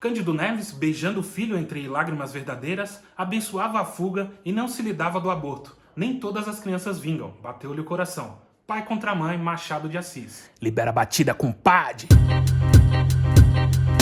Cândido Neves, beijando o filho entre lágrimas verdadeiras, abençoava a fuga e não se lidava do aborto. Nem todas as crianças vingam, bateu-lhe o coração. Pai contra mãe, Machado de Assis. Libera a batida, compadre!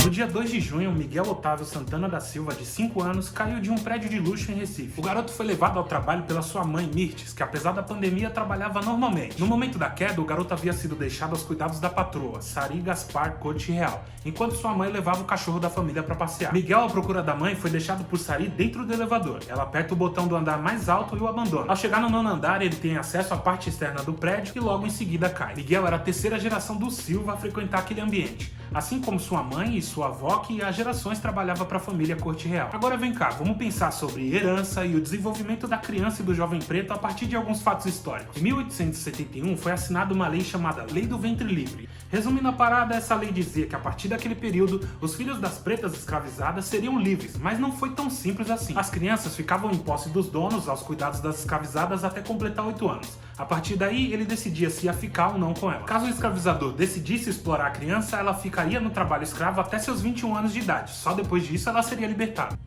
No dia 2 de junho, Miguel Otávio Santana da Silva, de 5 anos, caiu de um prédio de luxo em Recife. O garoto foi levado ao trabalho pela sua mãe, Mirtes, que apesar da pandemia trabalhava normalmente. No momento da queda, o garoto havia sido deixado aos cuidados da patroa, Sari Gaspar Corte Real, enquanto sua mãe levava o cachorro da família para passear. Miguel, à procura da mãe, foi deixado por Sari dentro do elevador. Ela aperta o botão do andar mais alto e o abandona. Ao chegar no nono andar, ele tem acesso à parte externa do prédio e logo em seguida cai. Miguel era a terceira geração do Silva a frequentar aquele ambiente, assim como sua mãe e sua avó, que há gerações trabalhava para a família Corte Real. Agora vem cá, vamos pensar sobre herança e o desenvolvimento da criança e do jovem preto a partir de alguns fatos históricos. Em 1871 foi assinada uma lei chamada Lei do Ventre Livre. Resumindo a parada, essa lei dizia que a partir daquele período, os filhos das pretas escravizadas seriam livres, mas não foi tão simples assim. As crianças ficavam em posse dos donos, aos cuidados das escravizadas, até completar 8 anos. A partir daí, ele decidia se ia ficar ou não com ela. Caso o escravizador decidisse explorar a criança, ela ficaria no trabalho escravo até seus 21 anos de idade. Só depois disso ela seria libertada.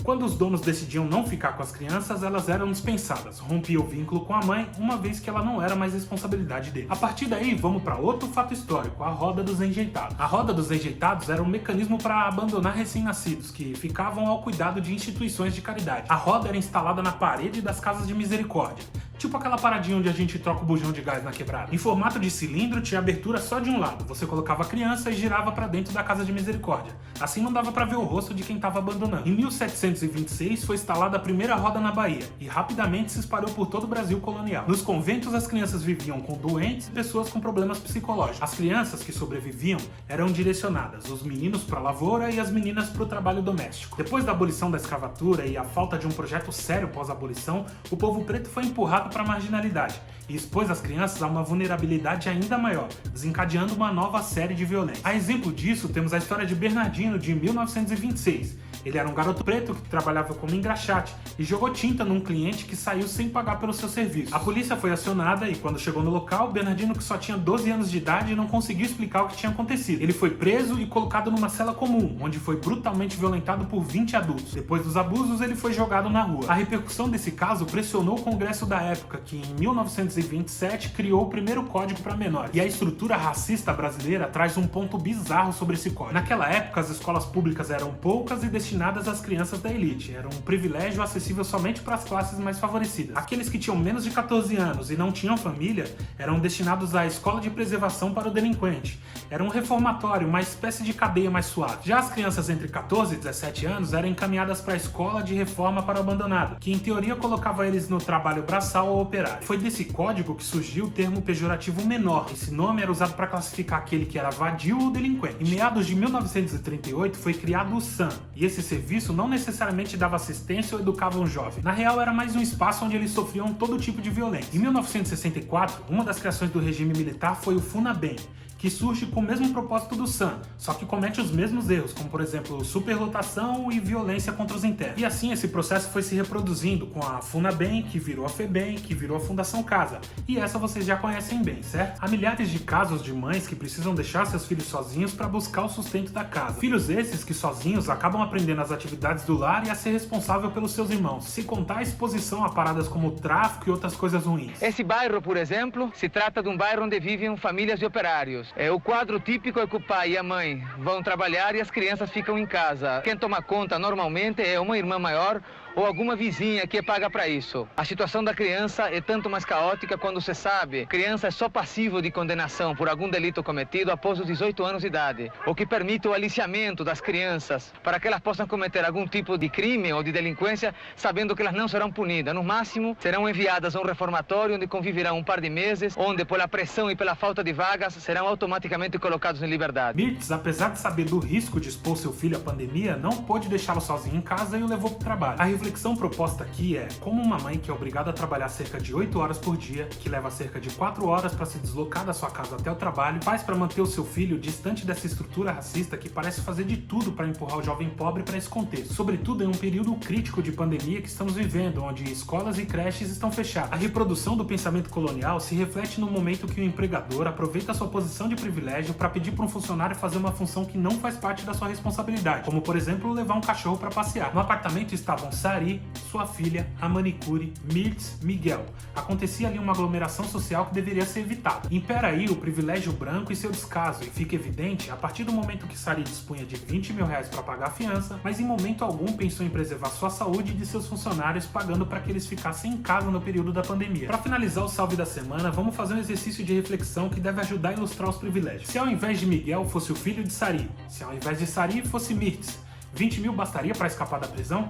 Quando os donos decidiam não ficar com as crianças, elas eram dispensadas, rompia o vínculo com a mãe, uma vez que ela não era mais responsabilidade dele. A partir daí, vamos para outro fato histórico, a roda dos enjeitados. A roda dos enjeitados era um mecanismo para abandonar recém-nascidos, que ficavam ao cuidado de instituições de caridade. A roda era instalada na parede das casas de misericórdia, tipo aquela paradinha onde a gente troca o bujão de gás na quebrada. Em formato de cilindro, tinha abertura só de um lado. Você colocava a criança e girava para dentro da casa de misericórdia. Assim não dava para ver o rosto de quem estava abandonando. Em 1726 foi instalada a primeira roda na Bahia e rapidamente se espalhou por todo o Brasil colonial. Nos conventos, as crianças viviam com doentes e pessoas com problemas psicológicos. As crianças que sobreviviam eram direcionadas, os meninos para a lavoura e as meninas para o trabalho doméstico. Depois da abolição da escravatura e a falta de um projeto sério pós-abolição, o povo preto foi empurrado para a marginalidade e expôs as crianças a uma vulnerabilidade ainda maior, desencadeando uma nova série de violências. A exemplo disso, temos a história de Bernardino, de 1926. Ele era um garoto preto que trabalhava como engraxate e jogou tinta num cliente que saiu sem pagar pelo seu serviço. A polícia foi acionada e quando chegou no local, Bernardino, que só tinha 12 anos de idade, não conseguiu explicar o que tinha acontecido. Ele foi preso e colocado numa cela comum, onde foi brutalmente violentado por 20 adultos. Depois dos abusos, ele foi jogado na rua. A repercussão desse caso pressionou o Congresso da época, que em 1927 criou o primeiro código para menores. E a estrutura racista brasileira traz um ponto bizarro sobre esse código. Naquela época, as escolas públicas eram poucas e destinadas às crianças da elite. Era um privilégio acessível somente para as classes mais favorecidas. Aqueles que tinham menos de 14 anos e não tinham família eram destinados à escola de preservação para o delinquente. Era um reformatório, uma espécie de cadeia mais suave. Já as crianças entre 14 e 17 anos eram encaminhadas para a escola de reforma para o abandonado, que em teoria colocava eles no trabalho braçal ou operário. Foi desse código que surgiu o termo pejorativo menor. Esse nome era usado para classificar aquele que era vadio ou delinquente. Em meados de 1938 foi criado o SAM, e esse serviço não necessariamente dava assistência ou educava um jovem. Na real, era mais um espaço onde eles sofriam todo tipo de violência. Em 1964, uma das criações do regime militar foi o FUNABEM, que surge com o mesmo propósito do SAM, só que comete os mesmos erros, como por exemplo superlotação e violência contra os internos. E assim esse processo foi se reproduzindo com a FUNABEM, que virou a FEBEM, que virou a Fundação Casa. E essa vocês já conhecem bem, certo? Há milhares de casos de mães que precisam deixar seus filhos sozinhos para buscar o sustento da casa. Filhos esses que sozinhos acabam aprendendo as atividades do lar e a ser responsável pelos seus irmãos, se contar a exposição a paradas como tráfico e outras coisas ruins. Esse bairro, por exemplo, se trata de um bairro onde vivem famílias de operários. O quadro típico é que o pai e a mãe vão trabalhar e as crianças ficam em casa. Quem toma conta normalmente é uma irmã maior ou alguma vizinha que paga para isso. A situação da criança é tanto mais caótica quando se sabe que a criança é só passivo de condenação por algum delito cometido após os 18 anos de idade, o que permite o aliciamento das crianças para que elas possam cometer algum tipo de crime ou de delinquência sabendo que elas não serão punidas. No máximo, serão enviadas a um reformatório onde conviverão um par de meses, onde pela pressão e pela falta de vagas serão automaticamente colocados em liberdade. Mirtes, apesar de saber do risco de expor seu filho à pandemia, não pôde deixá-lo sozinho em casa e o levou para o trabalho. A reflexão reflexão proposta aqui é como uma mãe que é obrigada a trabalhar cerca de 8 horas por dia, que leva cerca de 4 horas para se deslocar da sua casa até o trabalho, faz para manter o seu filho distante dessa estrutura racista que parece fazer de tudo para empurrar o jovem pobre para esse contexto. Sobretudo em um período crítico de pandemia que estamos vivendo, onde escolas e creches estão fechadas. A reprodução do pensamento colonial se reflete no momento que o empregador aproveita sua posição de privilégio para pedir para um funcionário fazer uma função que não faz parte da sua responsabilidade, como por exemplo levar um cachorro para passear. No apartamento estavam Sari, sua filha, a manicure, Mirtz, Miguel. Acontecia ali uma aglomeração social que deveria ser evitada. Impera aí o privilégio branco e seu descaso, e fica evidente a partir do momento que Sari dispunha de 20 mil reais para pagar a fiança, mas em momento algum pensou em preservar sua saúde e de seus funcionários, pagando para que eles ficassem em casa no período da pandemia. Para finalizar o salve da semana, vamos fazer um exercício de reflexão que deve ajudar a ilustrar os privilégios. Se ao invés de Miguel fosse o filho de Sari, se ao invés de Sari fosse Mirtz, 20 mil bastaria para escapar da prisão?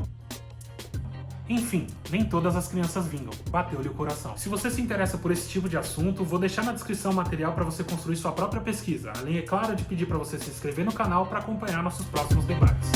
Enfim, nem todas as crianças vingam. Bateu-lhe o coração. Se você se interessa por esse tipo de assunto, vou deixar na descrição o material para você construir sua própria pesquisa. Além, é claro, de pedir para você se inscrever no canal para acompanhar nossos próximos debates.